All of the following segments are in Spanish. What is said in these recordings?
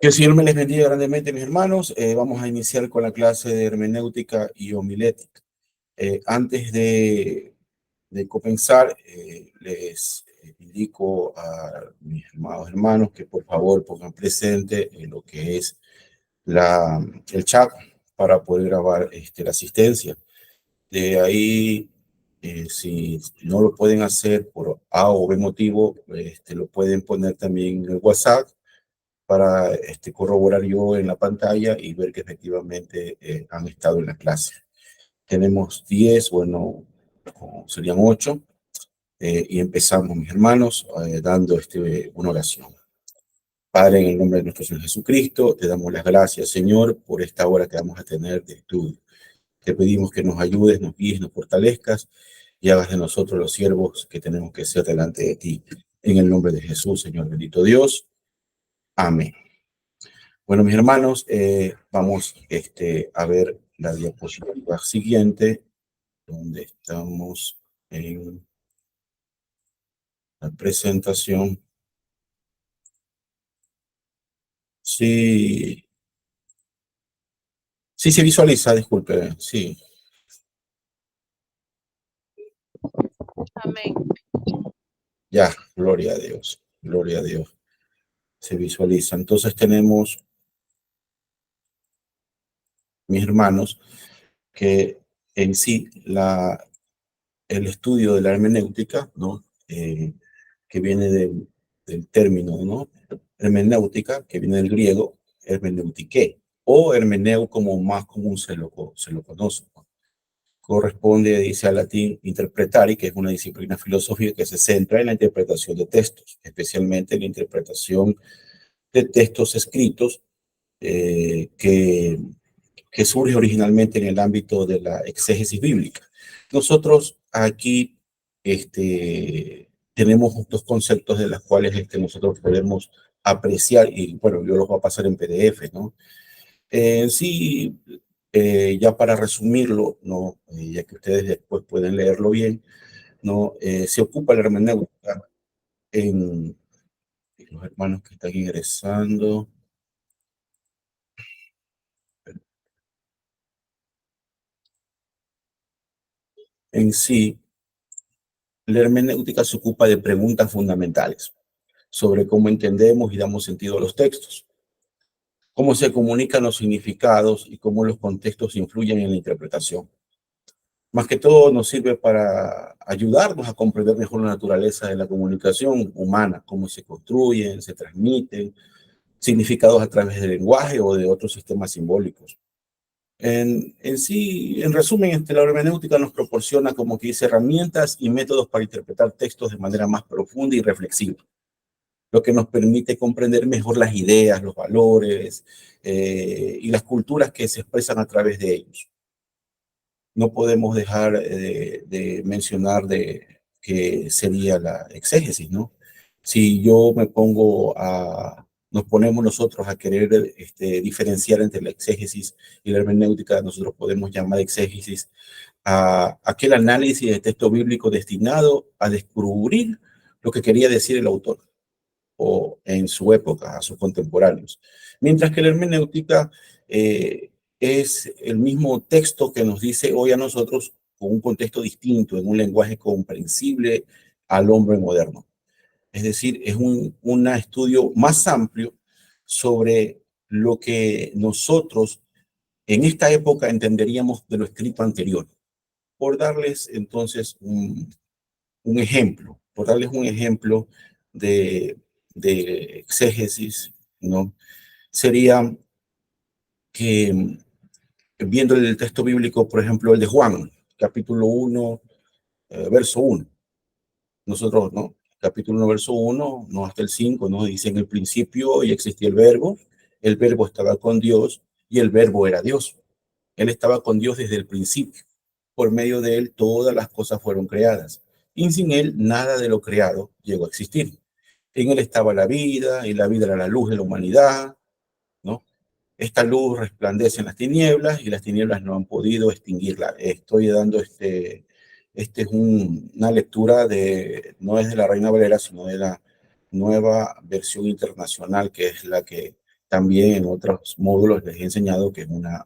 Que el Señor me les bendiga grandemente, mis hermanos. Vamos a iniciar con la clase de hermenéutica y homilética. Antes de comenzar, les indico a mis amados hermanos que por favor pongan presente en lo que es el chat para poder grabar la asistencia. De ahí, si no lo pueden hacer por A o B motivo, lo pueden poner también en el WhatsApp para corroborar yo en la pantalla y ver que efectivamente han estado en la clase. Tenemos 10, bueno, serían 8, y empezamos, mis hermanos, dando una oración. Padre, en el nombre de nuestro Señor Jesucristo, te damos las gracias, Señor, por esta hora que vamos a tener de estudio. Te pedimos que nos ayudes, nos guíes, nos fortalezcas y hagas de nosotros los siervos que tenemos que ser delante de ti. En el nombre de Jesús, Señor bendito Dios. Amén. Bueno, mis hermanos, vamos a ver la diapositiva siguiente, donde estamos en la presentación. Sí, sí se visualiza, disculpe, sí. Amén. Ya, gloria a Dios, gloria a Dios. Se visualiza. Entonces tenemos, mis hermanos, que en sí el estudio de la hermenéutica, ¿no? Que viene del término, ¿no? Hermenéutica, que viene del griego, hermeneutike, o hermeneu como más común se lo conoce, ¿no? Corresponde, dice al latín, interpretari, que es una disciplina filosófica que se centra en la interpretación de textos, especialmente en la interpretación de textos escritos que surge originalmente en el ámbito de la exégesis bíblica. Nosotros aquí tenemos dos conceptos de los cuales nosotros podemos apreciar, y bueno, yo los voy a pasar en PDF, ¿no? Sí, ya para resumirlo, ¿no? Ya que ustedes después pueden leerlo bien, ¿no? Se ocupa la hermenéutica en los hermanos que están ingresando. En sí, la hermenéutica se ocupa de preguntas fundamentales sobre cómo entendemos y damos sentido a los textos, cómo se comunican los significados y cómo los contextos influyen en la interpretación. Más que todo nos sirve para ayudarnos a comprender mejor la naturaleza de la comunicación humana, cómo se construyen, se transmiten, significados a través del lenguaje o de otros sistemas simbólicos. En resumen, la hermenéutica nos proporciona, como que dice, herramientas y métodos para interpretar textos de manera más profunda y reflexiva, lo que nos permite comprender mejor las ideas, los valores y las culturas que se expresan a través de ellos. No podemos dejar de mencionar que sería la exégesis, ¿no? Si yo nos ponemos nosotros a querer diferenciar entre la exégesis y la hermenéutica, nosotros podemos llamar exégesis a aquel análisis de texto bíblico destinado a descubrir lo que quería decir el autor o en su época, a sus contemporáneos. Mientras que la hermenéutica es el mismo texto que nos dice hoy a nosotros con un contexto distinto, en un lenguaje comprensible al hombre moderno. Es decir, es un estudio más amplio sobre lo que nosotros en esta época entenderíamos de lo escrito anterior. Por darles entonces por darles un ejemplo de, de exégesis, ¿no? Sería que viendo el texto bíblico, por ejemplo, el de Juan, capítulo 1, verso 1. Nosotros, ¿no? Capítulo 1, verso 1, no hasta el 5, ¿no? Dice, en el principio ya existía el verbo estaba con Dios y el verbo era Dios. Él estaba con Dios desde el principio. Por medio de él todas las cosas fueron creadas. Y sin él nada de lo creado llegó a existir. En él estaba la vida y la vida era la luz de la humanidad, ¿no? Esta luz resplandece en las tinieblas y las tinieblas no han podido extinguirla. Estoy dando es una lectura no es de la Reina Valera, sino de la nueva versión internacional, que es la que también en otros módulos les he enseñado que es una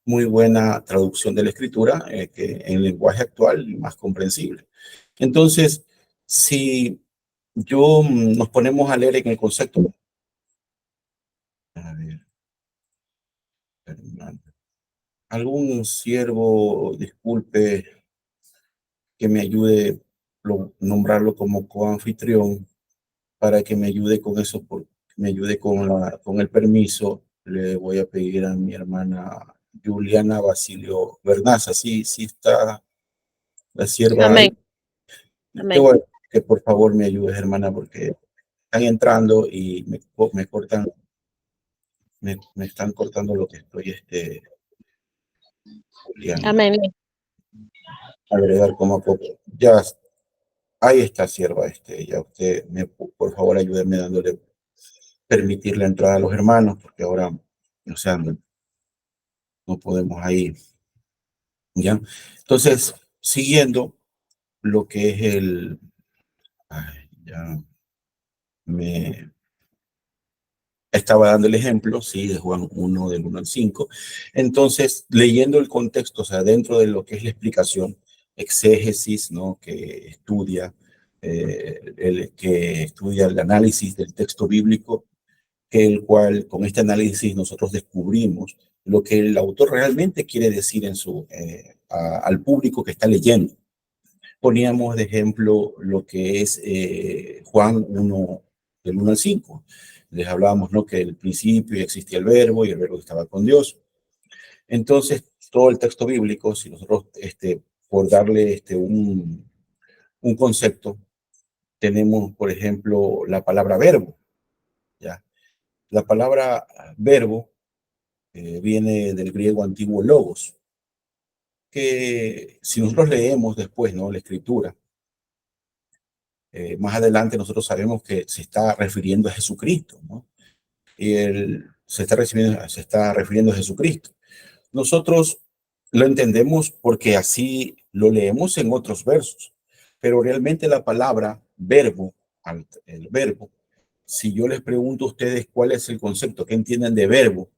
muy buena traducción de la escritura, que en lenguaje actual más comprensible. Entonces, si nos ponemos a leer en el concepto, a ver, algún siervo, disculpe, que me ayude nombrarlo como coanfitrión para que me ayude con eso, me ayude con el permiso. Le voy a pedir a mi hermana Juliana Basilio Bernaza, sí está la sierva Amén. ahí. Te Amén. voy a pedir que por favor me ayudes, hermana, porque están entrando y me cortan, me están cortando lo que estoy, Juliana, Amén. agregar como copia. Ya, ahí está, sierva, ya usted, por favor, ayúdeme dándole, permitir la entrada a los hermanos, porque ahora, o sea, no podemos ahí, ¿ya? Entonces, siguiendo lo que es ya me estaba dando el ejemplo, sí, de Juan 1, del 1 al 5. Entonces, leyendo el contexto, o sea, dentro de lo que es la explicación, exégesis, ¿no? Que estudia el análisis del texto bíblico, que el cual, con este análisis, nosotros descubrimos lo que el autor realmente quiere decir al público que está leyendo. Poníamos de ejemplo lo que es Juan 1, del 1 al 5. Les hablábamos, ¿no? Que el principio existía el verbo y el verbo estaba con Dios. Entonces, todo el texto bíblico, si nosotros, por darle un concepto, tenemos, por ejemplo, la palabra verbo, ¿ya? La palabra verbo viene del griego antiguo logos, que si nosotros leemos después, ¿no? La escritura, más adelante nosotros sabemos que se está refiriendo a Jesucristo, ¿no? Y se está refiriendo a Jesucristo. Nosotros lo entendemos porque así lo leemos en otros versos, pero realmente la palabra verbo, el verbo, si yo les pregunto a ustedes cuál es el concepto, qué entienden de verbo,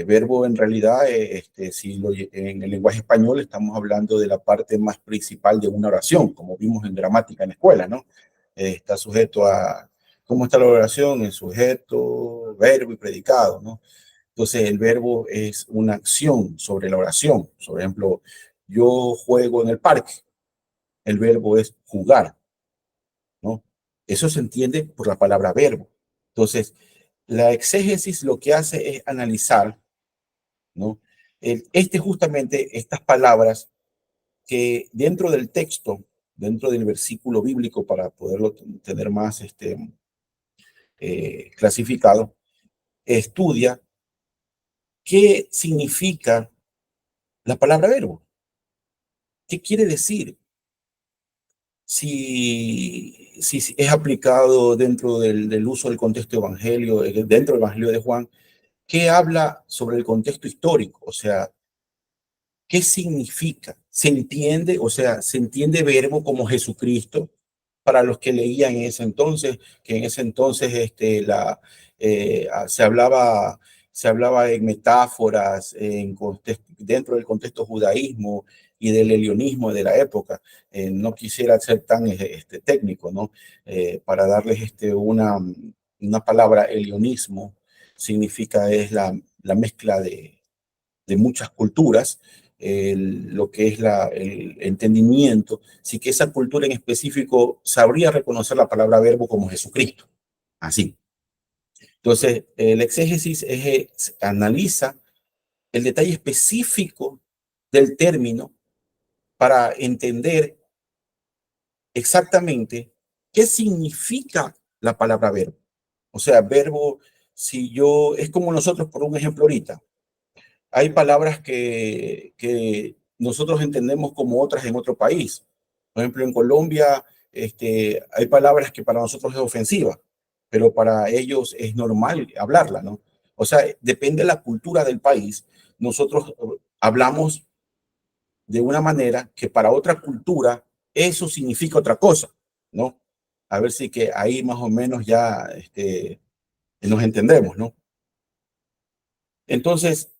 verbo en realidad, en el lenguaje español estamos hablando de la parte más principal de una oración, como vimos en gramática en la escuela, ¿no? Está sujeto a, ¿cómo está la oración? En sujeto, verbo y predicado, ¿no? Entonces el verbo es una acción sobre la oración. Por ejemplo, yo juego en el parque, el verbo es jugar, ¿no? Eso se entiende por la palabra verbo. Entonces, la exégesis lo que hace es analizar, ¿no? Justamente estas palabras que dentro del texto, dentro del versículo bíblico, para poderlo tener más clasificado, estudia qué significa la palabra verbo. ¿Qué quiere decir? Si es aplicado dentro del uso del contexto evangelio, dentro del evangelio de Juan, ¿qué habla sobre el contexto histórico? O sea, ¿qué significa? ¿Se entiende? O sea, ¿se entiende verbo como Jesucristo? Para los que leían en ese entonces, que en ese entonces se hablaba en metáforas dentro del contexto judaísmo y del helionismo de la época. No quisiera ser tan técnico, ¿no? Para darles una palabra, helionismo, significa es la mezcla de muchas culturas, lo que es el entendimiento, sí que esa cultura en específico sabría reconocer la palabra verbo como Jesucristo, así. Entonces, el exégesis analiza el detalle específico del término para entender exactamente qué significa la palabra verbo. O sea, verbo, es como nosotros, por un ejemplo ahorita, hay palabras que nosotros entendemos como otras en otro país. Por ejemplo, en Colombia hay palabras que para nosotros es ofensiva, pero para ellos es normal hablarla, ¿no? O sea, depende de la cultura del país. Nosotros hablamos de una manera que para otra cultura eso significa otra cosa, ¿no? A ver si que ahí más o menos ya nos entendemos, ¿no? Entonces,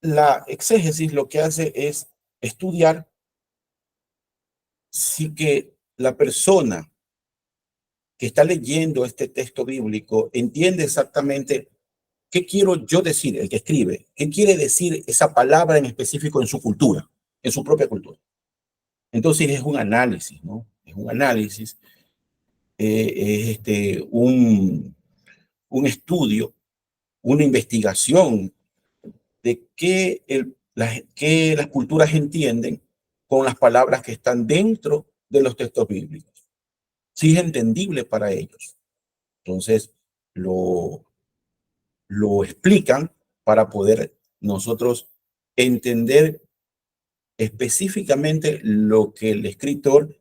la exégesis lo que hace es estudiar si que la persona que está leyendo este texto bíblico entiende exactamente qué quiero yo decir, el que escribe, qué quiere decir esa palabra en específico en su cultura, en su propia cultura. Entonces es un análisis, ¿no? Es un análisis, es un estudio, una investigación de qué las culturas entienden con las palabras que están dentro de los textos bíblicos. Si es entendible para ellos. Entonces, lo, lo explican para poder nosotros entender específicamente lo que el escritor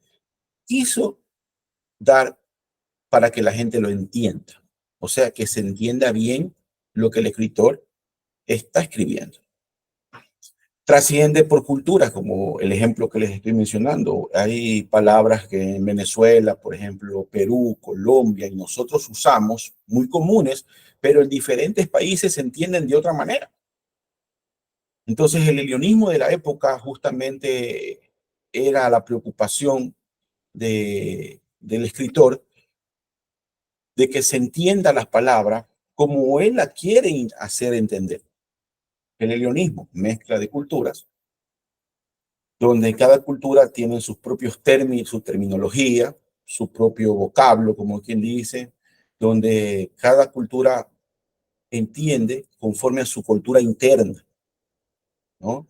quiso dar para que la gente lo entienda. O sea, que se entienda bien lo que el escritor está escribiendo. Trasciende por culturas, como el ejemplo que les estoy mencionando. Hay palabras que en Venezuela, por ejemplo, Perú, Colombia, y nosotros usamos muy comunes, pero en diferentes países se entienden de otra manera. Entonces, el helionismo de la época justamente era la preocupación del escritor de que se entienda las palabras como él la quiere hacer entender. El helionismo, mezcla de culturas, donde cada cultura tiene sus propios términos, su terminología, su propio vocablo, como quien dice, donde cada cultura entiende conforme a su cultura interna, ¿no?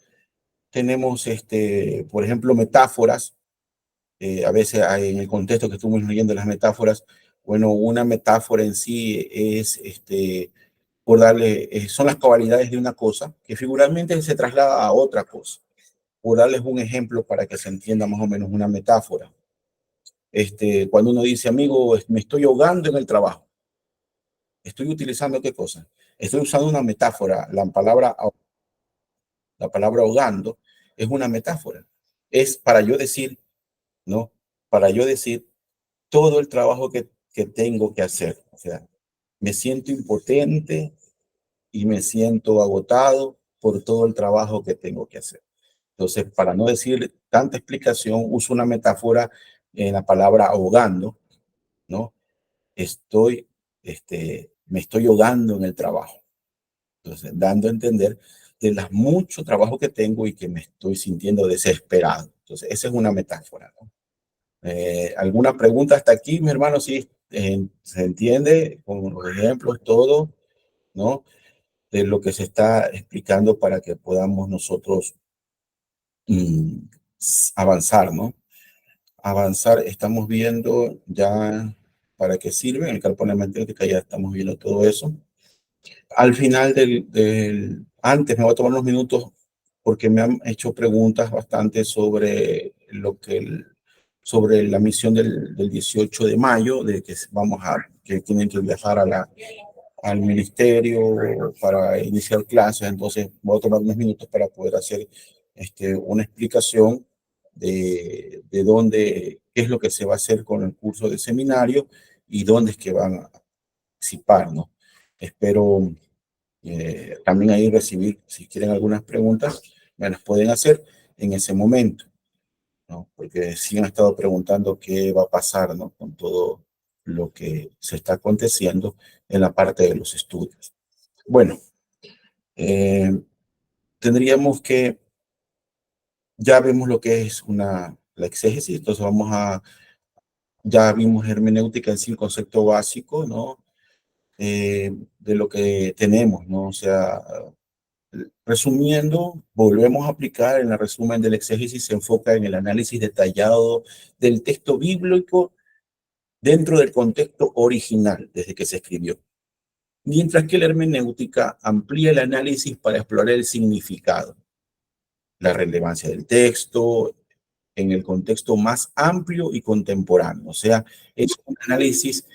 Tenemos, por ejemplo, metáforas. A veces en el contexto que estuvimos leyendo las metáforas, bueno, una metáfora en sí es, por darle, son las cualidades de una cosa que figuralmente se traslada a otra cosa. Por darles un ejemplo para que se entienda más o menos una metáfora. Cuando uno dice, amigo, me estoy ahogando en el trabajo, estoy utilizando qué cosa? Estoy usando una metáfora. La palabra ahogando es una metáfora. Es para yo decir, ¿no? Para yo decir todo el trabajo que tengo que hacer. O sea, me siento impotente y me siento agotado por todo el trabajo que tengo que hacer. Entonces, para no decir tanta explicación, uso una metáfora en la palabra ahogando, ¿no? Estoy, me estoy ahogando en el trabajo. Entonces, dando a entender de las mucho trabajo que tengo y que me estoy sintiendo desesperado. Entonces, esa es una metáfora, ¿no? ¿Alguna pregunta hasta aquí, mi hermano? Sí, se entiende con los ejemplos, todo, ¿no? De lo que se está explicando para que podamos nosotros mm, avanzar, ¿no? Avanzar, estamos viendo ya para qué sirve, en el cálculo magnética ya estamos viendo todo eso. Al final antes me voy a tomar unos minutos porque me han hecho preguntas bastante sobre sobre la misión del 18 de mayo, de que que tienen que viajar al ministerio para iniciar clases. Entonces voy a tomar unos minutos para poder hacer una explicación de dónde, qué es lo que se va a hacer con el curso de seminario y dónde es que van a participar, ¿no? Espero también ahí recibir, si quieren algunas preguntas, me las pueden hacer en ese momento, ¿no? Porque sí han estado preguntando qué va a pasar, ¿no? Con todo lo que se está aconteciendo en la parte de los estudios. Bueno, eh, tendríamos que, ya vemos lo que es la exégesis, entonces ya vimos hermenéutica en sí, el concepto básico, ¿no? De lo que tenemos, ¿no? O sea, resumiendo, volvemos a aplicar en el resumen del exégesis, se enfoca en el análisis detallado del texto bíblico dentro del contexto original desde que se escribió, mientras que la hermenéutica amplía el análisis para explorar el significado, la relevancia del texto en el contexto más amplio y contemporáneo. O sea, es un análisis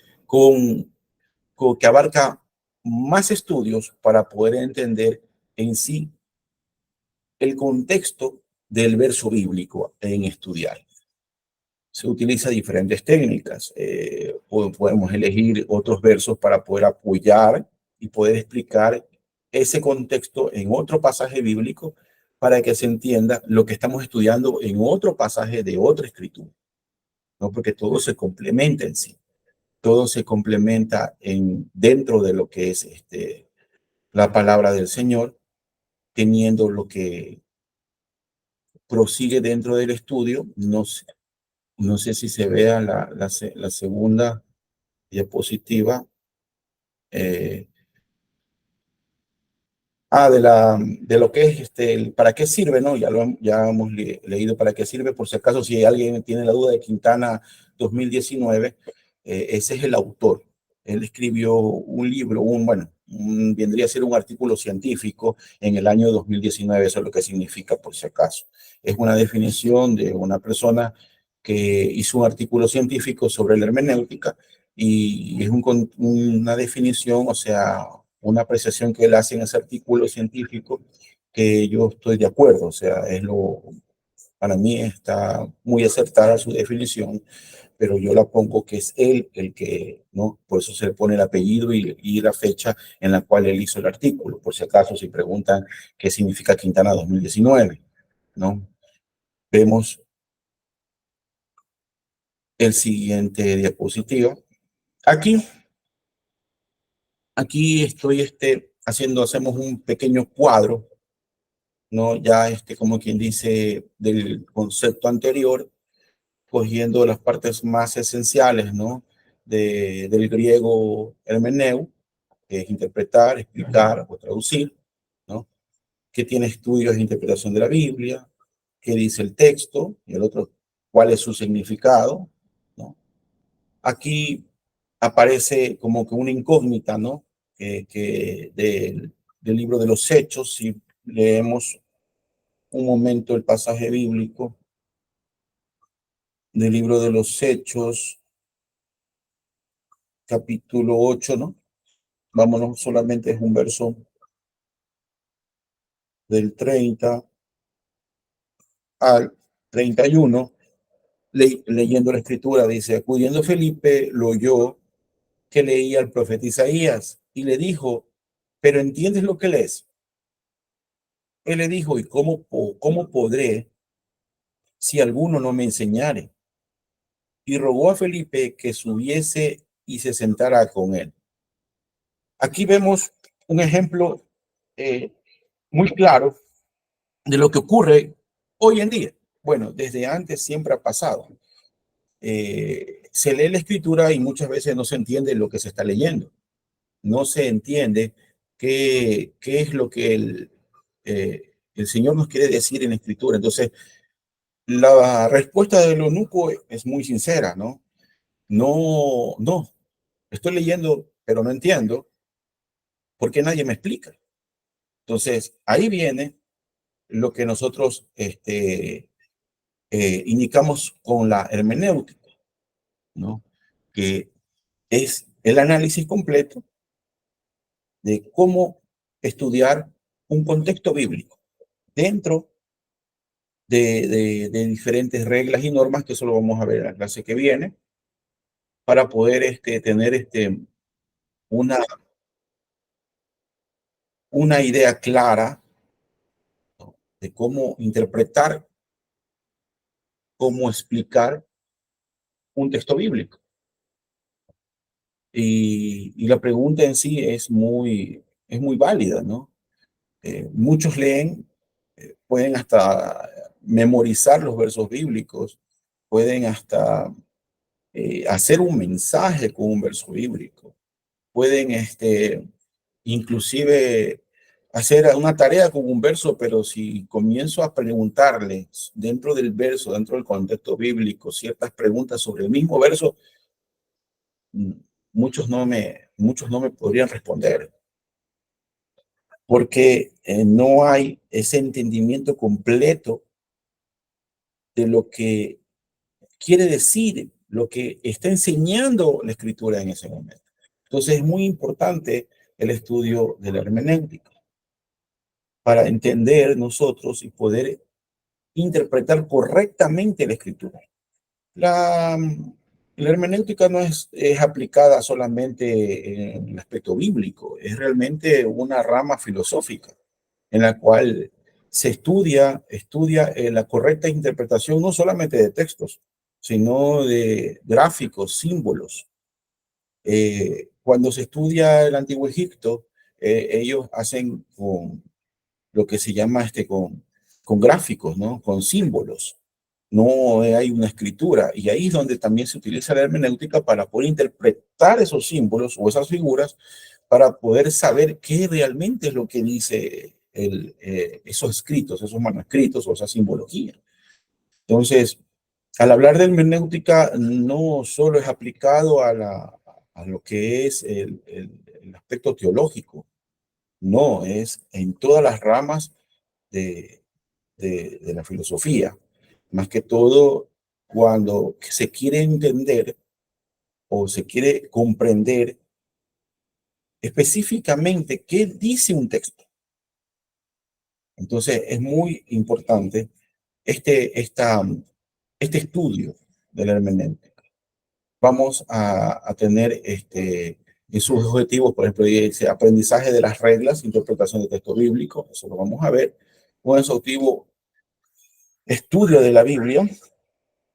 que abarca más estudios para poder entender en sí el contexto del verso bíblico en estudiar. Se utiliza diferentes técnicas. Podemos elegir otros versos para poder apoyar y poder explicar ese contexto en otro pasaje bíblico para que se entienda lo que estamos estudiando en otro pasaje de otra escritura, ¿no? Porque todo se complementa en sí, todo se complementa dentro de lo que es la palabra del Señor, teniendo lo que prosigue dentro del estudio. No sé si se vea la segunda diapositiva. eh, de lo que es para qué sirve, ¿no? Ya hemos leído para qué sirve. Por si acaso, si alguien tiene la duda de Quintana 2019, ese es el autor. Él escribió un libro, bueno, vendría a ser un artículo científico en el año 2019. Eso es lo que significa, por si acaso. Es una definición de una persona que hizo un artículo científico sobre la hermenéutica, y es una definición, o sea, una apreciación que él hace en ese artículo científico, que yo estoy de acuerdo. O sea, para mí está muy acertada su definición, pero yo la pongo que es él el que, ¿no? Por eso se le pone el apellido y la fecha en la cual él hizo el artículo, por si acaso, si preguntan qué significa Quintana 2019, ¿no? Vemos el siguiente diapositiva. Aquí, aquí estoy hacemos un pequeño cuadro, ¿no? Ya como quien dice, del concepto anterior, cogiendo las partes más esenciales, ¿no? Del griego hermeneu, que es interpretar, explicar o traducir, ¿no? Que tiene estudios de interpretación de la Biblia, qué dice el texto, y el otro, cuál es su significado, ¿no? Aquí aparece como que una incógnita, ¿no? Del libro de los Hechos. Si leemos un momento el pasaje bíblico del libro de los Hechos, capítulo 8, ¿no? Vámonos, solamente es un verso del 30 al 31, leyendo la escritura, dice: acudiendo Felipe, lo oyó que leía el profeta Isaías y le dijo: ¿pero entiendes lo que lees? Él le dijo: ¿y cómo podré si alguno no me enseñare? Y rogó a Felipe que subiese y se sentara con él. Aquí vemos un ejemplo eh, muy claro de lo que ocurre hoy en día. Bueno, desde antes siempre ha pasado. Se lee la escritura y muchas veces no se entiende lo que se está leyendo. No se entiende qué es lo que el Señor nos quiere decir en la escritura. Entonces, la respuesta del eunuco es muy sincera, ¿no? No, estoy leyendo, pero no entiendo porque nadie me explica. Entonces, ahí viene lo que nosotros indicamos con la hermenéutica, ¿no? Que es el análisis completo de cómo estudiar un contexto bíblico dentro de diferentes reglas y normas, que eso lo vamos a ver en la clase que viene, para poder tener una, una idea clara, ¿no? De cómo interpretar, cómo explicar un texto bíblico. Y la pregunta en sí es muy válida, ¿no? Muchos leen, pueden hasta memorizar los versos bíblicos, pueden hasta hacer un mensaje con un verso bíblico, pueden inclusive hacer una tarea con un verso, pero si comienzo a preguntarles dentro del verso, dentro del contexto bíblico, ciertas preguntas sobre el mismo verso, mm, muchos no me podrían responder, porque no hay ese entendimiento completo de lo que quiere decir, lo que está enseñando la escritura en ese momento. Entonces es muy importante el estudio de la hermenéutica para entender nosotros y poder interpretar correctamente la escritura. La, La hermenéutica no es aplicada solamente en el aspecto bíblico, es realmente una rama filosófica en la cual se estudia la correcta interpretación no solamente de textos, sino de gráficos, símbolos. Cuando se estudia el Antiguo Egipto, ellos hacen con lo que se llama con gráficos, ¿no? Con símbolos. No hay una escritura. Y ahí es donde también se utiliza la hermenéutica para poder interpretar esos símbolos o esas figuras para poder saber qué realmente es lo que dice esos escritos, esos manuscritos o esa simbología. Entonces, al hablar de hermenéutica, no solo es aplicado a lo que es el aspecto teológico, no, es en todas las ramas de, de la filosofía. Más que todo, cuando se quiere entender o se quiere comprender específicamente qué dice un texto. Entonces, es muy importante este, esta, este estudio de la hermenéutica. Vamos a tener en sus objetivos, por ejemplo, dice aprendizaje de las reglas, interpretación de texto bíblico, eso lo vamos a ver. Un objetivo, estudio de la Biblia,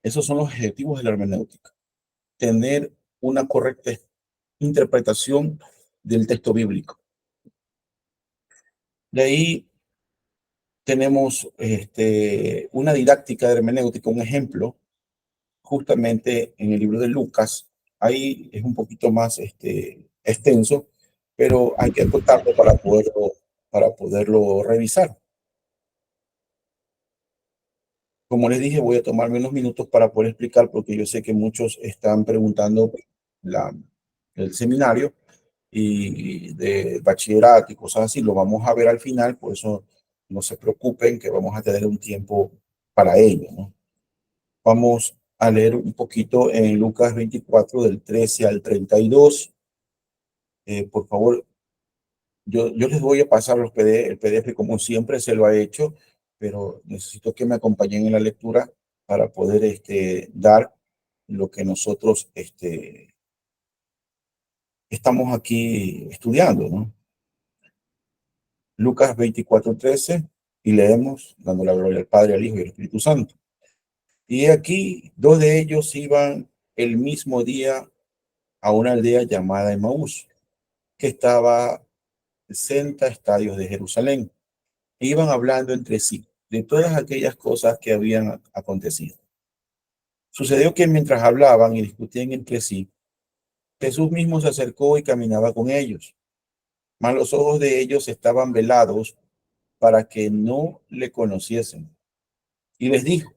esos son los objetivos de la hermenéutica. Tener una correcta interpretación del texto bíblico. De ahí tenemos una didáctica de hermenéutica, un ejemplo, justamente en el libro de Lucas. Ahí es un poquito más extenso, pero hay que acotarlo para poderlo revisar. Como les dije, voy a tomarme unos minutos para poder explicar, porque yo sé que muchos están preguntando la, el seminario y de bachillerato y cosas así. Lo vamos a ver al final, por eso no se preocupen que vamos a tener un tiempo para ello, ¿no? Vamos a leer un poquito en Lucas 24 del 13 al 32. Por favor, yo les voy a pasar el PDF como siempre se lo ha hecho, pero necesito que me acompañen en la lectura para poder dar lo que nosotros estamos aquí estudiando, ¿no? Lucas 24:13, y leemos, dando la gloria al Padre, al Hijo y al Espíritu Santo. Y aquí dos de ellos iban el mismo día a una aldea llamada Emaús, que estaba a 60 estadios de Jerusalén. E iban hablando entre sí de todas aquellas cosas que habían acontecido. Sucedió que mientras hablaban y discutían entre sí, Jesús mismo se acercó y caminaba con ellos, mas los ojos de ellos estaban velados para que no le conociesen. Y les dijo: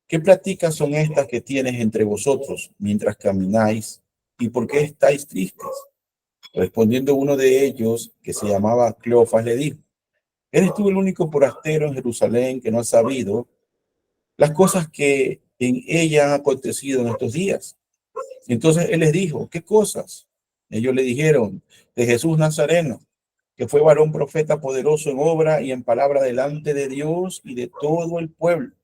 ¿qué pláticas son estas que tienes entre vosotros mientras camináis? ¿Y por qué estáis tristes? Respondiendo uno de ellos, que se llamaba Cleofas, le dijo: ¿eres tú el único forastero en Jerusalén que no ha sabido las cosas que en ella han acontecido en estos días? Entonces él les dijo: ¿qué cosas? Ellos le dijeron: de Jesús Nazareno, que fue varón profeta poderoso en obra y en palabra delante de Dios y de todo el pueblo,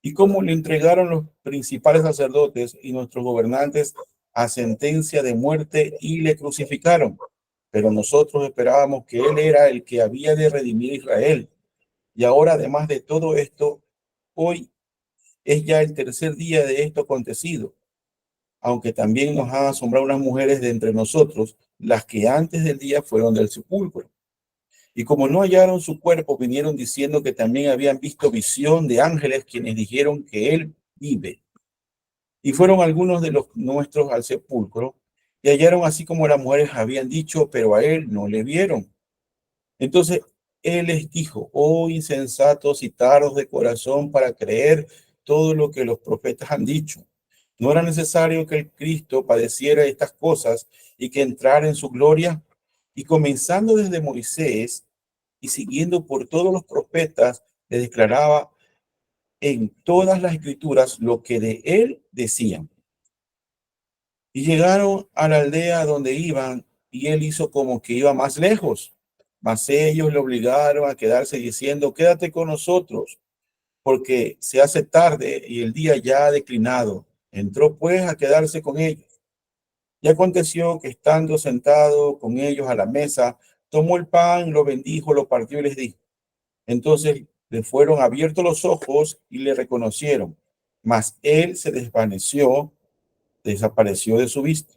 y cómo le entregaron los principales sacerdotes y nuestros gobernantes a sentencia de muerte y le crucificaron. Pero nosotros esperábamos que él era el que había de redimir a Israel. Y ahora, además de todo esto, hoy es ya el tercer día de esto acontecido, aunque también nos han asombrado unas mujeres de entre nosotros, las que antes del día fueron del sepulcro. Y como no hallaron su cuerpo, vinieron diciendo que también habían visto visión de ángeles quienes dijeron que él vive. Y fueron algunos de los nuestros al sepulcro y hallaron así como las mujeres habían dicho, pero a él no le vieron. Entonces él les dijo: oh insensatos y tardos de corazón para creer todo lo que los profetas han dicho. ¿No era necesario que el Cristo padeciera estas cosas y que entrara en su gloria? Y comenzando desde Moisés y siguiendo por todos los profetas, le declaraba en todas las escrituras lo que de él decían. Y llegaron a la aldea donde iban, y él hizo como que iba más lejos. Mas ellos le obligaron a quedarse diciendo: quédate con nosotros, porque se hace tarde y el día ya ha declinado. Entró pues a quedarse con ellos. Y aconteció que estando sentado con ellos a la mesa, tomó el pan, lo bendijo, lo partió y les dijo. Entonces le fueron abiertos los ojos y le reconocieron, mas él se desvaneció, desapareció de su vista.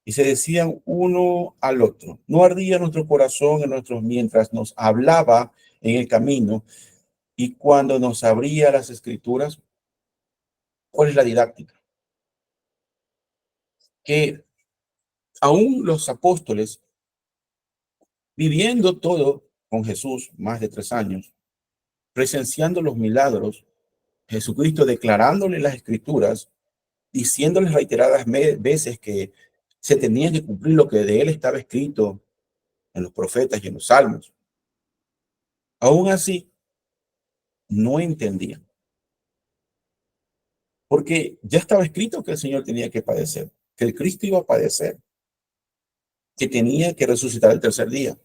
Y se decían uno al otro, no ardía nuestro corazón en nosotros mientras nos hablaba en el camino y cuando nos abría las escrituras. ¿Cuál es la didáctica? Que aún los apóstoles, viviendo todo con Jesús, más de 3 años, presenciando los milagros, Jesucristo declarándole las escrituras, diciéndoles reiteradas veces que se tenía que cumplir lo que de él estaba escrito en los profetas y en los salmos. Aún así, no entendían. Porque ya estaba escrito que el Señor tenía que padecer, que el Cristo iba a padecer, que tenía que resucitar el tercer día.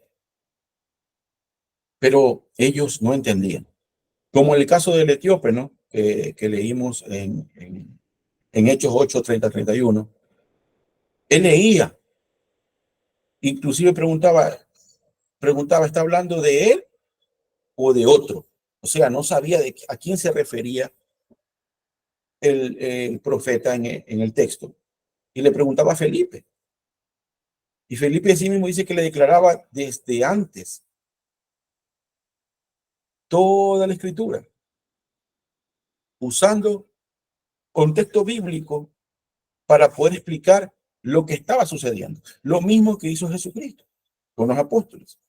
Pero ellos no entendían. Como en el caso del etíope, ¿no? Que leímos en Hechos 8, 30, 31. Él leía, inclusive preguntaba, ¿está hablando de él o de otro? O sea, no sabía a quién se refería el profeta en el texto. Y le preguntaba a Felipe. Y Felipe así mismo dice que le declaraba desde antes toda la escritura, usando contexto bíblico para poder explicar lo que estaba sucediendo. Lo mismo que hizo Jesucristo con los apóstoles.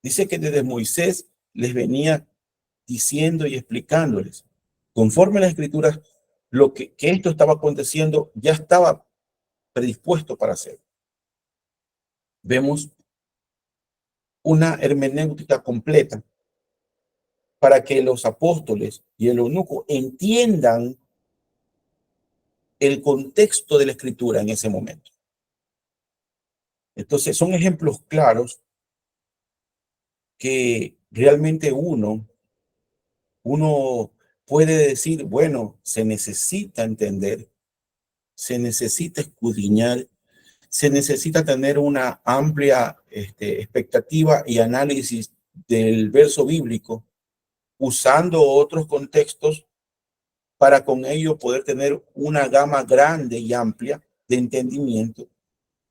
Dice que desde Moisés les venía diciendo y explicándoles, conforme a las escrituras, lo que esto estaba aconteciendo ya estaba predispuesto para hacer. Vemos una hermenéutica completa para que los apóstoles y el eunuco entiendan el contexto de la escritura en ese momento. Entonces, son ejemplos claros que realmente uno puede decir, bueno, se necesita entender, se necesita escudriñar, se necesita tener una amplia expectativa y análisis del verso bíblico, usando otros contextos para con ello poder tener una gama grande y amplia de entendimiento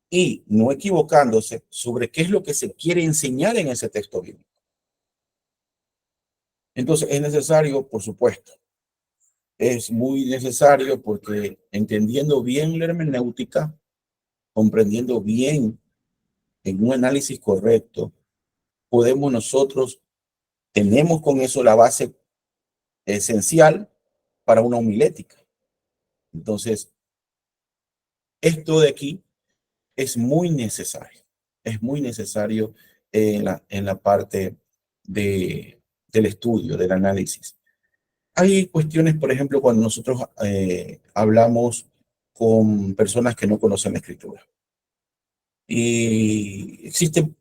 y no equivocándose sobre qué es lo que se quiere enseñar en ese texto bíblico. Entonces es necesario, por supuesto, es muy necesario porque entendiendo bien la hermenéutica, comprendiendo bien en un análisis correcto, podemos nosotros, tenemos con eso la base esencial para una homilética. Entonces, esto de aquí es muy necesario en la parte del estudio, del análisis. Hay cuestiones, por ejemplo, cuando nosotros hablamos con personas que no conocen la escritura. Y existen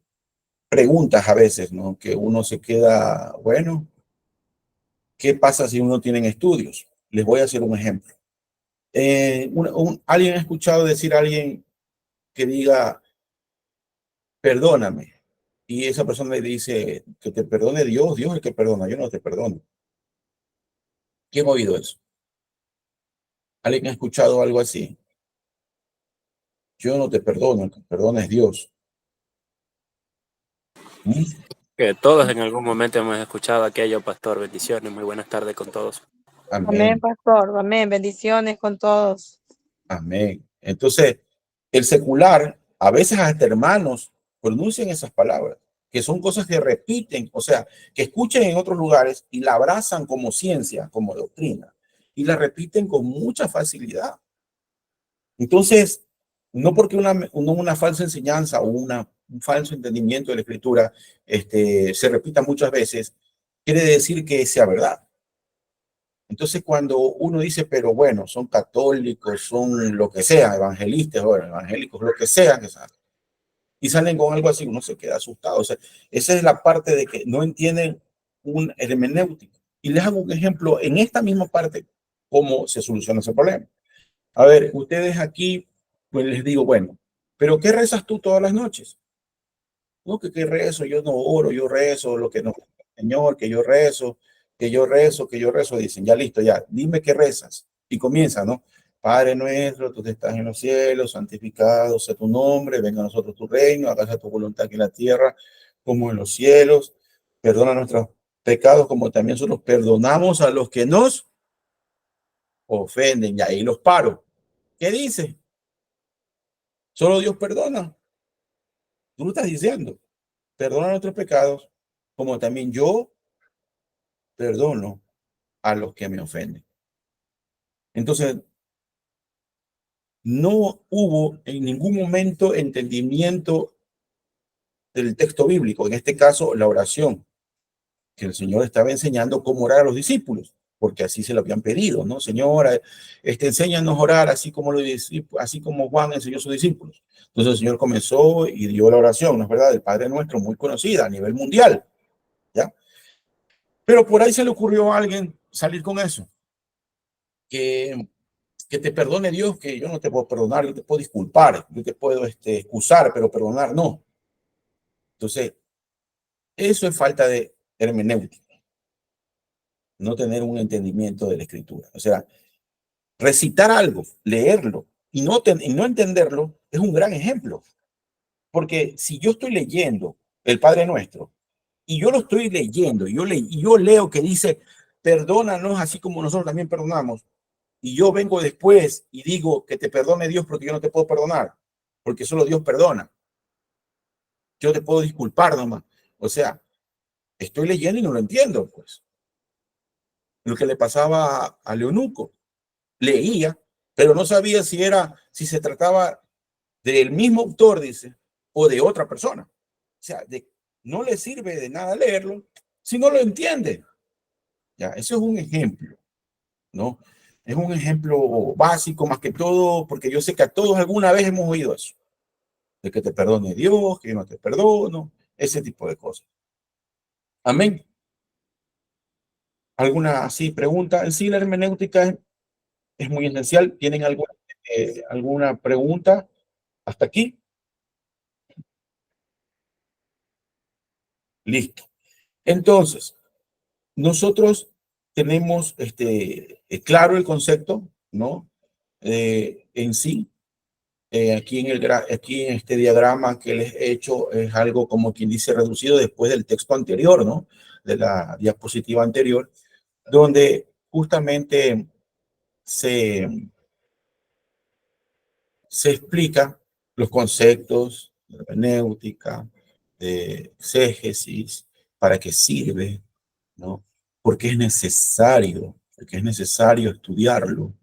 preguntas a veces, ¿no? Que uno se queda, bueno, ¿qué pasa si uno tiene estudios? Les voy a hacer un ejemplo. ¿Alguien ha escuchado decir a alguien que diga, perdóname? Y esa persona le dice, que te perdone Dios, Dios es el que perdona, yo no te perdono. ¿Quién ha oído eso? ¿Alguien ha escuchado algo así? Yo no te perdono, el que perdona es Dios. ¿Mm? Que todos en algún momento hemos escuchado aquello, pastor. Bendiciones, muy buenas tardes con todos. Amén, Amén. pastor. Amén. Bendiciones con todos. Amén. Entonces, el secular, a veces hasta hermanos pronuncian esas palabras, que son cosas que repiten, o sea, que escuchan en otros lugares y la abrazan como ciencia, como doctrina, y la repiten con mucha facilidad. Entonces, no porque una falsa enseñanza o un falso entendimiento de la escritura se repita muchas veces, quiere decir que sea verdad. Entonces, cuando uno dice, pero bueno, son católicos, son lo que sea, evangelistas, bueno, evangélicos, lo que sea, y salen con algo así, uno se queda asustado. O sea, esa es la parte de que no entienden un hermenéutico. Y les hago un ejemplo en esta misma parte, cómo se soluciona ese problema. A ver, ustedes aquí, pues les digo, bueno, ¿pero qué rezas tú todas las noches? No, que qué rezo, yo no oro, yo rezo lo que no, Señor, que yo rezo, que yo rezo, que yo rezo. Dicen, ya listo, ya, dime qué rezas. Y comienza, ¿no? Padre nuestro, tú que estás en los cielos, santificado sea tu nombre, venga a nosotros tu reino, hágase tu voluntad aquí en la tierra como en los cielos. Perdona nuestros pecados como también nosotros perdonamos a los que nos ofenden. Y ahí los paro. ¿Qué dice? Solo Dios perdona. Tú lo estás diciendo. Perdona nuestros pecados como también yo perdono a los que me ofenden. Entonces, no hubo en ningún momento entendimiento del texto bíblico, en este caso la oración, que el Señor estaba enseñando cómo orar a los discípulos, porque así se lo habían pedido, ¿no? Señor, enséñanos a orar así como Juan enseñó a sus discípulos. Entonces el Señor comenzó y dio la oración, ¿no es verdad? Del Padre Nuestro, muy conocida a nivel mundial, ¿ya? Pero por ahí se le ocurrió a alguien salir con eso, que te perdone Dios, que yo no te puedo perdonar, yo te puedo disculpar, yo te puedo excusar, pero perdonar no. Entonces, eso es falta de hermenéutica, no tener un entendimiento de la escritura. O sea, recitar algo, leerlo y no entenderlo es un gran ejemplo. Porque si yo estoy leyendo el Padre Nuestro y yo lo estoy leyendo, y yo leo que dice, perdónanos así como nosotros también perdonamos, y yo vengo después y digo que te perdone Dios porque yo no te puedo perdonar, porque solo Dios perdona. Yo te puedo disculpar nomás. O sea, estoy leyendo y no lo entiendo, pues. Lo que le pasaba a Leonuco. Leía, pero no sabía si se trataba del mismo autor, dice, o de otra persona. O sea, no le sirve de nada leerlo si no lo entiende. Ya, eso es un ejemplo, ¿no? Es un ejemplo básico más que todo, porque yo sé que a todos alguna vez hemos oído eso, de que te perdone Dios, que yo no te perdono, ese tipo de cosas. Amén. ¿Alguna así pregunta? En sí, la hermenéutica es muy esencial. ¿Tienen alguna pregunta hasta aquí? Listo. Entonces, nosotros tenemos claro el concepto, ¿no? En sí, aquí en este diagrama que les he hecho es algo como quien dice reducido después del texto anterior, ¿no? De la diapositiva anterior, donde justamente se, se explica los conceptos de hermenéutica, de exégesis, para qué sirve, ¿no? Porque es necesario estudiarlo,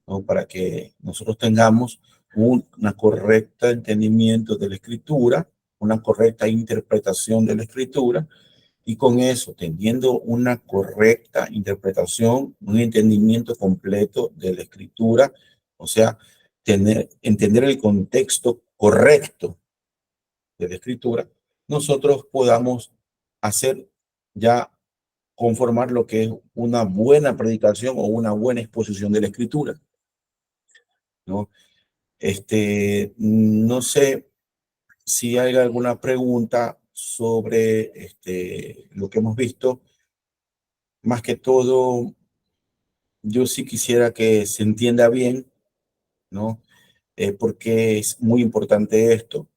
¿no? Para que nosotros tengamos una correcta entendimiento de la escritura, una correcta interpretación de la escritura, y con eso, teniendo una correcta interpretación, un entendimiento completo de la escritura, o sea, entender el contexto correcto de la escritura, nosotros podamos hacer ya conformar lo que es una buena predicación o una buena exposición de la escritura, ¿no? No sé si hay alguna pregunta sobre lo que hemos visto. Más que todo, yo sí quisiera que se entienda bien, ¿no? Porque es muy importante esto.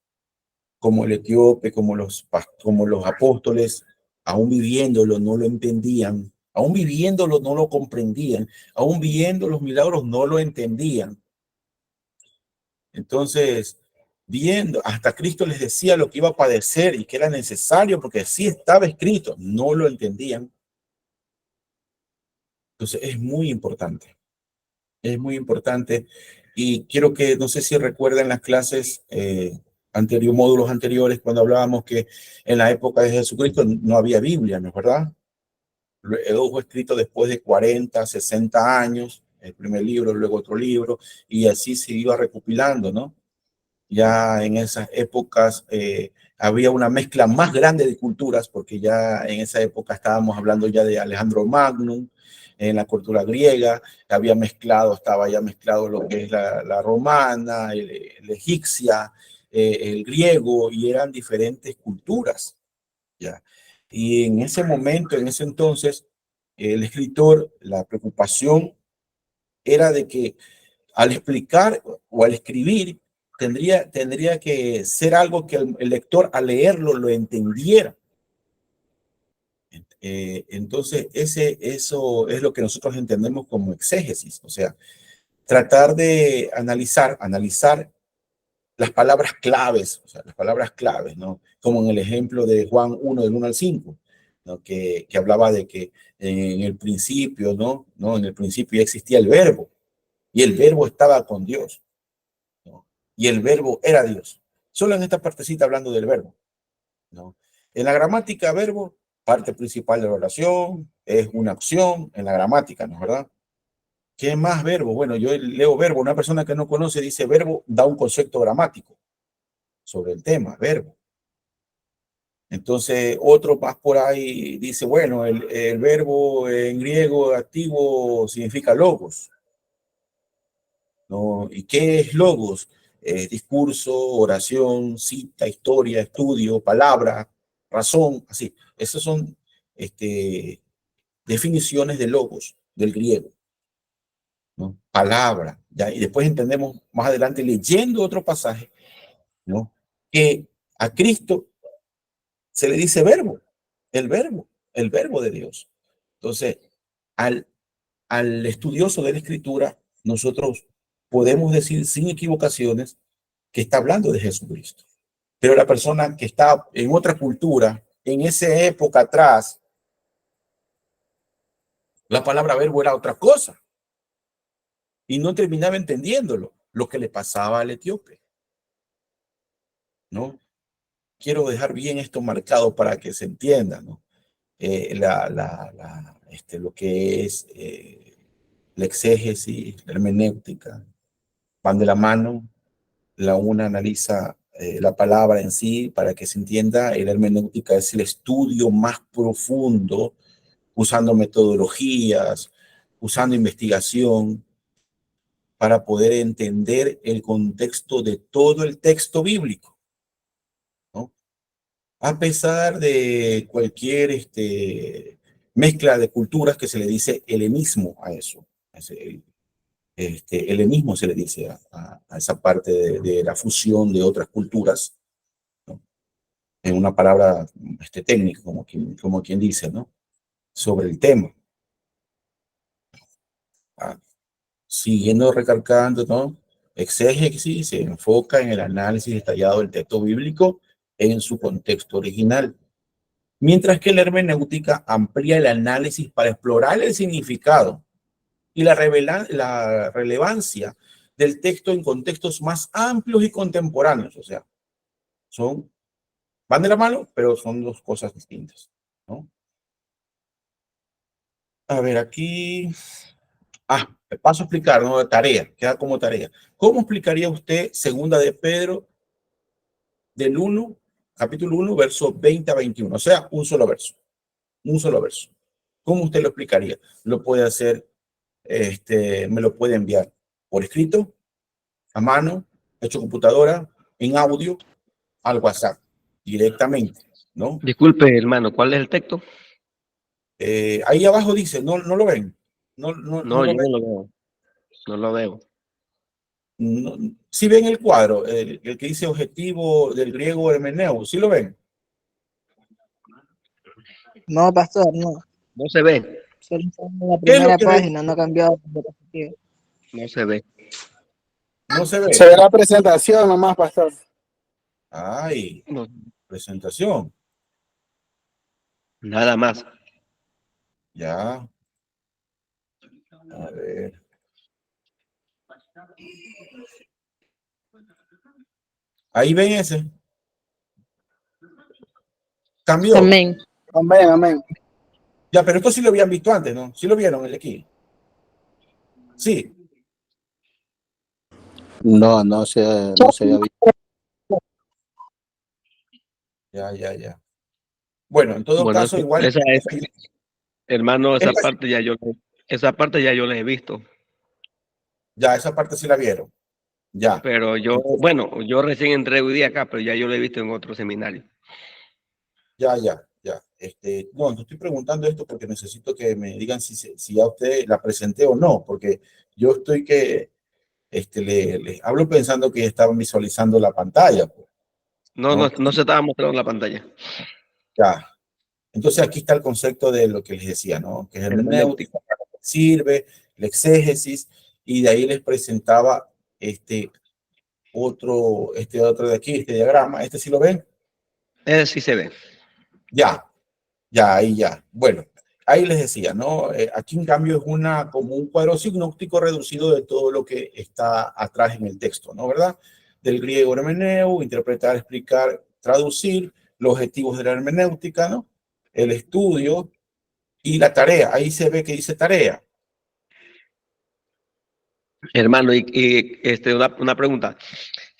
Como el etíope, como los apóstoles, aún viviéndolo no lo entendían, aún viviéndolo no lo comprendían, aún viendo los milagros no lo entendían. Entonces, viendo, hasta Cristo les decía lo que iba a padecer y que era necesario porque sí estaba escrito, no lo entendían. Entonces, es muy importante y quiero que, no sé si recuerdan las clases módulos anteriores cuando hablábamos que en la época de Jesucristo no había Biblia, ¿no es verdad? Luego fue escrito después de 40, 60 años, el primer libro, luego otro libro, y así se iba recopilando, ¿no? Ya en esas épocas había una mezcla más grande de culturas, porque ya en esa época estábamos hablando ya de Alejandro Magno, en la cultura griega, había mezclado, estaba ya mezclado lo que es la romana, el egipcia, el griego, y eran diferentes culturas, ¿ya? Y en ese momento, en ese entonces, el escritor, la preocupación era de que al explicar o al escribir, tendría que ser algo que el lector al leerlo lo entendiera. Entonces, eso es lo que nosotros entendemos como exégesis, o sea, tratar de analizar las palabras claves, o sea, las palabras claves, ¿no? Como en el ejemplo de Juan 1, del 1 al 5, ¿no? Que hablaba de que en el principio, ¿no? En el principio ya existía el verbo, y el verbo estaba con Dios, ¿no? Y el verbo era Dios. Solo en esta partecita hablando del verbo, ¿no? En la gramática, verbo, parte principal de la oración, es una acción en la gramática, ¿no es verdad? ¿Qué más verbo? Bueno, yo leo verbo, una persona que no conoce dice verbo, da un concepto gramático sobre el tema, verbo. Entonces, otro más por ahí dice, bueno, el verbo en griego activo significa logos, ¿no? ¿Y qué es logos? Discurso, oración, cita, historia, estudio, palabra, razón, así. Esas son definiciones de logos del griego, ¿no? Palabra, ¿ya? Y después entendemos más adelante leyendo otro pasaje, ¿no? Que a Cristo se le dice verbo, el verbo de Dios. Entonces, al estudioso de la escritura, nosotros podemos decir sin equivocaciones que está hablando de Jesucristo. Pero la persona que está en otra cultura, en esa época atrás, la palabra verbo era otra cosa y no terminaba entendiéndolo, lo que le pasaba al etíope, ¿no? Quiero dejar bien esto marcado para que se entienda, ¿no? Lo que es la exégesis, la hermenéutica, van de la mano. La una analiza la palabra en sí para que se entienda. La hermenéutica es el estudio más profundo, usando metodologías, usando investigación, para poder entender el contexto de todo el texto bíblico, ¿no? A pesar de cualquier mezcla de culturas que se le dice helenismo a eso. Helenismo se le dice a esa parte de la fusión de otras culturas, ¿no? En una palabra técnica, como quien dice, ¿no? Sobre el tema. Siguiendo recalcando, ¿no? Exégesis se enfoca en el análisis detallado del texto bíblico en su contexto original, mientras que la hermenéutica amplía el análisis para explorar el significado y la relevancia del texto en contextos más amplios y contemporáneos. O sea, van de la mano, pero son dos cosas distintas, ¿no? A ver, aquí. Paso a explicar, ¿no? Tarea, queda como tarea. ¿Cómo explicaría usted segunda de Pedro del 1, capítulo 1, verso 20 a 21? O sea, un solo verso. Un solo verso. ¿Cómo usted lo explicaría? Lo puede hacer, me lo puede enviar por escrito, a mano, hecho computadora, en audio, al WhatsApp, directamente, ¿no? Disculpe, hermano, ¿cuál es el texto? Ahí abajo dice, ¿no lo ven? No No, lo yo ven. no lo veo. No lo veo. No, si ven el cuadro, el que dice objetivo del griego hermeneu, ¿sí lo ven? No, pastor, no. No se ve. Solo está en la ¿Qué es lo primera que página, no ha cambiado de perspectiva. No se ve. no se ve? Se ve la presentación nomás, pastor. Ay, No, presentación. nada más. Ya. A ver. Ahí ven ese. Cambió. Amén. Amén, amén. Ya, pero esto sí lo habían visto antes, ¿no? Sí lo vieron el aquí. Sí. No se había visto. Ya. Bueno, en todo Bueno, caso, igual. esa es, hermano, esa Esta- parte ya yo Esa parte ya yo la he visto, Ya, esa parte sí la vieron. Ya. pero yo, bueno, yo recién entré hoy día acá, pero ya yo la he visto en otro seminario. Ya. No, estoy preguntando esto porque necesito que me digan si a usted la presenté o no, porque yo estoy que le hablo pensando que estaban visualizando la pantalla, pues, No, ¿no? no se estaba mostrando en la pantalla. Ya. Entonces aquí está el concepto de lo que les decía, ¿no? Que es Hermenéutica. hermenéutica, para qué sirve, el exégesis, y de ahí les presentaba otro de aquí, este diagrama. ¿Este sí lo ven? Sí se ve. Ahí ya. Bueno, ahí les decía, ¿no? Aquí en cambio es como un cuadro sinóptico reducido de todo lo que está atrás en el texto, ¿no? ¿Verdad? Del griego hermeneu, interpretar, explicar, traducir, los objetivos de la hermenéutica, ¿no? El estudio y la tarea. Ahí se ve que dice tarea. Hermano, una pregunta.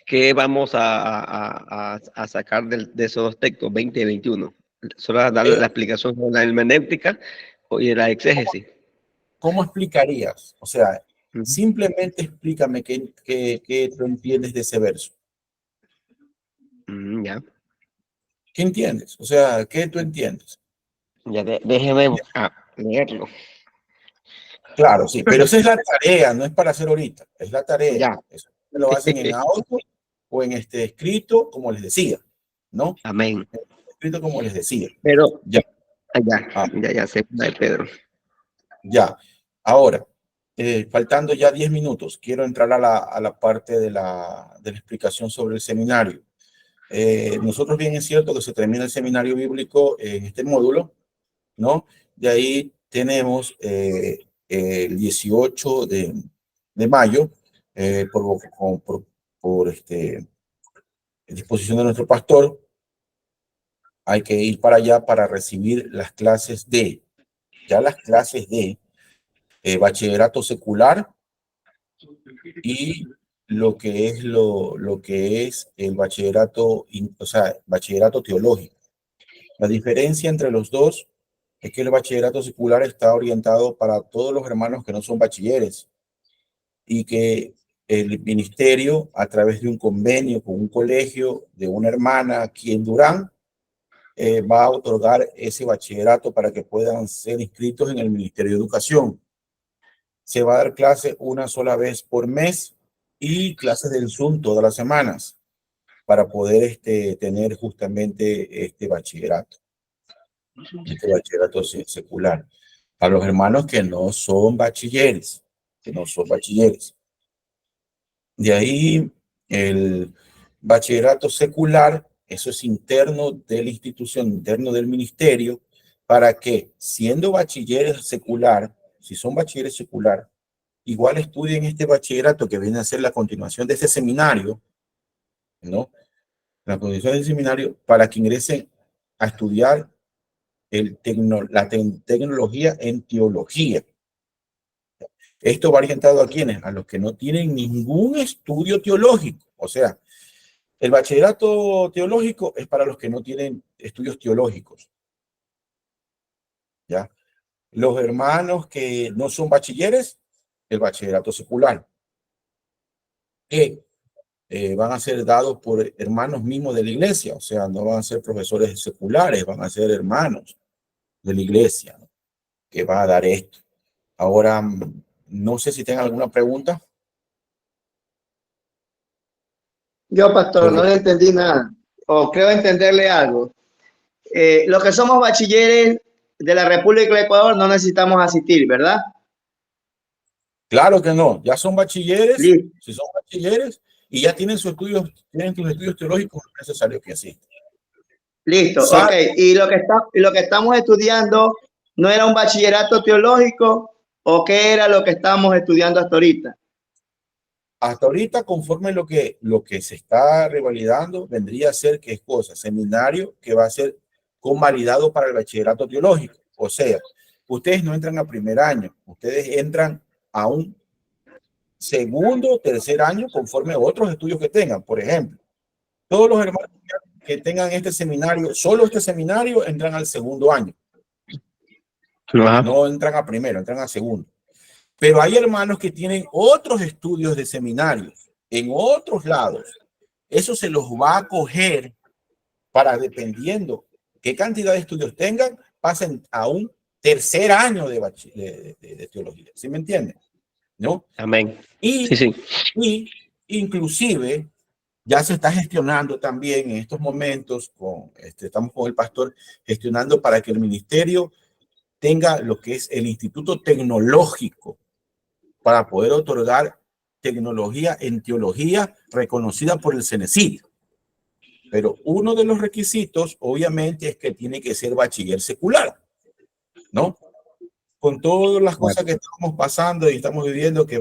¿Qué vamos a sacar de esos dos textos, 20 y 21? ¿Solo a darle Eh, la explicación de la hermenéutica y de la exégesis? ¿Cómo explicarías? O sea, Ujú. simplemente explícame qué tú entiendes de ese verso. Ya. ¿Qué entiendes? O sea, ¿qué tú entiendes? Ya déjeme leerlo. Claro, sí, pero esa es la tarea, no es para hacer ahorita, es la tarea. Ya. Eso lo hacen en audio o en escrito, como les decía, ¿no? Amén. Escrito como les decía. Pero, Ya, ah, ya sé, Pedro. ya. Ahora, faltando ya 10 minutos, quiero entrar a la parte de la explicación sobre el seminario. Nosotros bien es cierto que se termina el seminario bíblico en este módulo, ¿no? De ahí tenemos el 18 de mayo, por disposición de nuestro pastor, hay que ir para allá para recibir las clases las clases de bachillerato secular y lo que es el bachillerato, o sea, bachillerato teológico. La diferencia entre los dos es que el bachillerato secular está orientado para todos los hermanos que no son bachilleres y que el ministerio, a través de un convenio con un colegio de una hermana aquí en Durán, va a otorgar ese bachillerato para que puedan ser inscritos en el Ministerio de Educación. Se va a dar clase una sola vez por mes y clases del Zoom todas las semanas para poder tener justamente este bachillerato secular. Para los hermanos que no son bachilleres, De ahí el bachillerato secular, eso es interno de la institución, interno del ministerio, para que siendo bachilleres secular, si son bachilleres secular, igual estudien este bachillerato que viene a ser la continuación de ese seminario, ¿no? La continuación del seminario para que ingresen a estudiar la tecnología en teología. Esto va orientado a quienes, a los que no tienen ningún estudio teológico. O sea, el bachillerato teológico es para los que no tienen estudios teológicos. ¿Ya? Los hermanos que no son bachilleres, el bachillerato secular, que van a ser dados por hermanos mismos de la iglesia. O sea, no van a ser profesores seculares, van a ser hermanos de la iglesia, ¿no? Que va a dar esto. Ahora, no sé si tengan alguna pregunta. Yo, pastor, no le entendí nada, o creo entenderle algo. Los que somos bachilleres de la República de Ecuador no necesitamos asistir, ¿verdad? Claro que no, ya son bachilleres, Listo. si son bachilleres y ya tienen sus estudios teológicos, no es necesario que asistan. Listo, ok. Y lo que estamos estudiando, ¿no era un bachillerato teológico o qué era lo que estamos estudiando hasta ahorita? Hasta ahorita, conforme lo que se está revalidando, vendría a ser que es cosa, seminario que va a ser convalidado para el bachillerato teológico. O sea, ustedes no entran a primer año, ustedes entran a un segundo, tercer año, conforme a otros estudios que tengan. Por ejemplo, todos los hermanos que tengan este seminario, solo este seminario, entran al segundo año. Ajá. No entran a primero, entran a segundo. Pero hay hermanos que tienen otros estudios de seminarios en otros lados. Eso se los va a coger para, dependiendo qué cantidad de estudios tengan, pasen a un tercer año de teología. ¿Sí me entienden? ¿No? Amén. Y, Sí, sí. y inclusive ya se está gestionando también en estos momentos, estamos con el pastor gestionando para que el ministerio tenga lo que es el Instituto Tecnológico para poder otorgar tecnología en teología reconocida por el CENESID. Pero uno de los requisitos, obviamente, es que tiene que ser bachiller secular, ¿no? Con todas las cosas que estamos pasando y estamos viviendo, que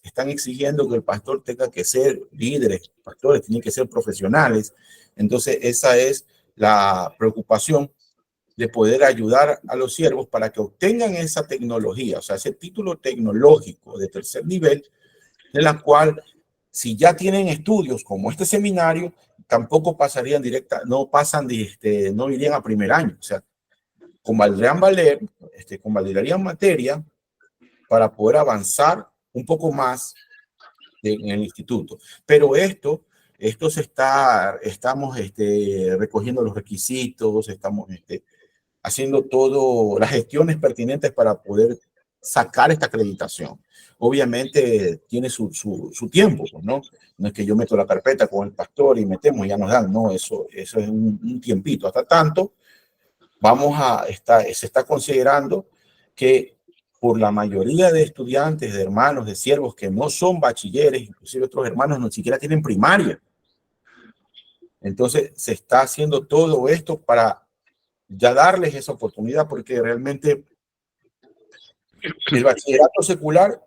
están exigiendo que el pastor tenga que ser líderes, pastores tienen que ser profesionales. Entonces, esa es la preocupación de poder ayudar a los siervos para que obtengan esa tecnología, o sea, ese título tecnológico de tercer nivel, de la cual, si ya tienen estudios como este seminario, tampoco pasarían no irían a primer año, o sea, convalidarían materia para poder avanzar un poco más en el instituto. Pero estamos recogiendo los requisitos, estamos haciendo todas las gestiones pertinentes para poder sacar esta acreditación. Obviamente tiene su tiempo, ¿no? No es que yo meto la carpeta con el pastor y metemos y ya nos dan, no, eso es un tiempito. Hasta tanto, se está considerando que por la mayoría de estudiantes, de hermanos, de siervos que no son bachilleres, inclusive otros hermanos no siquiera tienen primaria. Entonces se está haciendo todo esto para ya darles esa oportunidad, porque realmente el bachillerato secular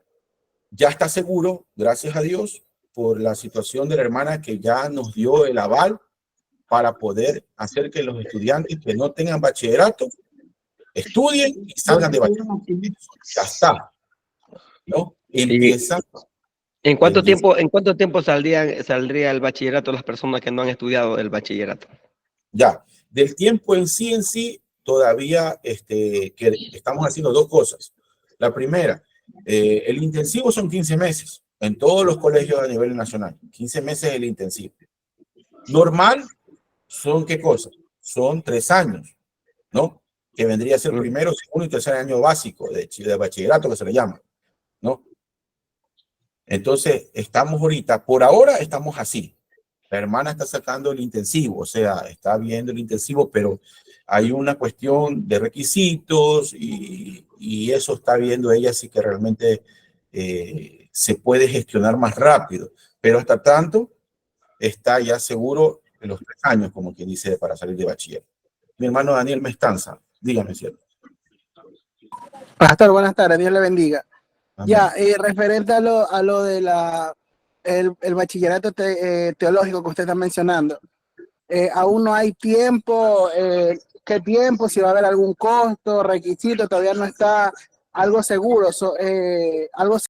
ya está seguro, gracias a Dios, por la situación de la hermana que ya nos dio el aval para poder hacer que los estudiantes que no tengan bachillerato estudien y salgan de bachillerato. Ya está, ¿no? Empieza. ¿En cuánto tiempo saldría el bachillerato las personas que no han estudiado el bachillerato? Ya, del tiempo en sí, todavía que estamos haciendo dos cosas. La primera, el intensivo son 15 meses en todos los colegios a nivel nacional. 15 meses el intensivo. Normal son ¿qué cosas? Son 3 años, ¿no? Que vendría a ser primero, segundo y tercer año básico de bachillerato, que se le llama, ¿no? Entonces, por ahora estamos así. La hermana está sacando el intensivo, o sea, está viendo el intensivo, pero hay una cuestión de requisitos y eso está viendo ella, así que realmente se puede gestionar más rápido. Pero hasta tanto, está ya seguro en los 3 años, como quien dice, para salir de bachiller. Mi hermano Daniel Mestanza, dígame, ¿cierto? Pastor, buenas tardes, Dios le bendiga. Amén. Ya, referente a lo de el bachillerato teológico que usted está mencionando, aún no hay tiempo, ¿qué tiempo? Si va a haber algún costo, requisito, todavía no está algo seguro, algo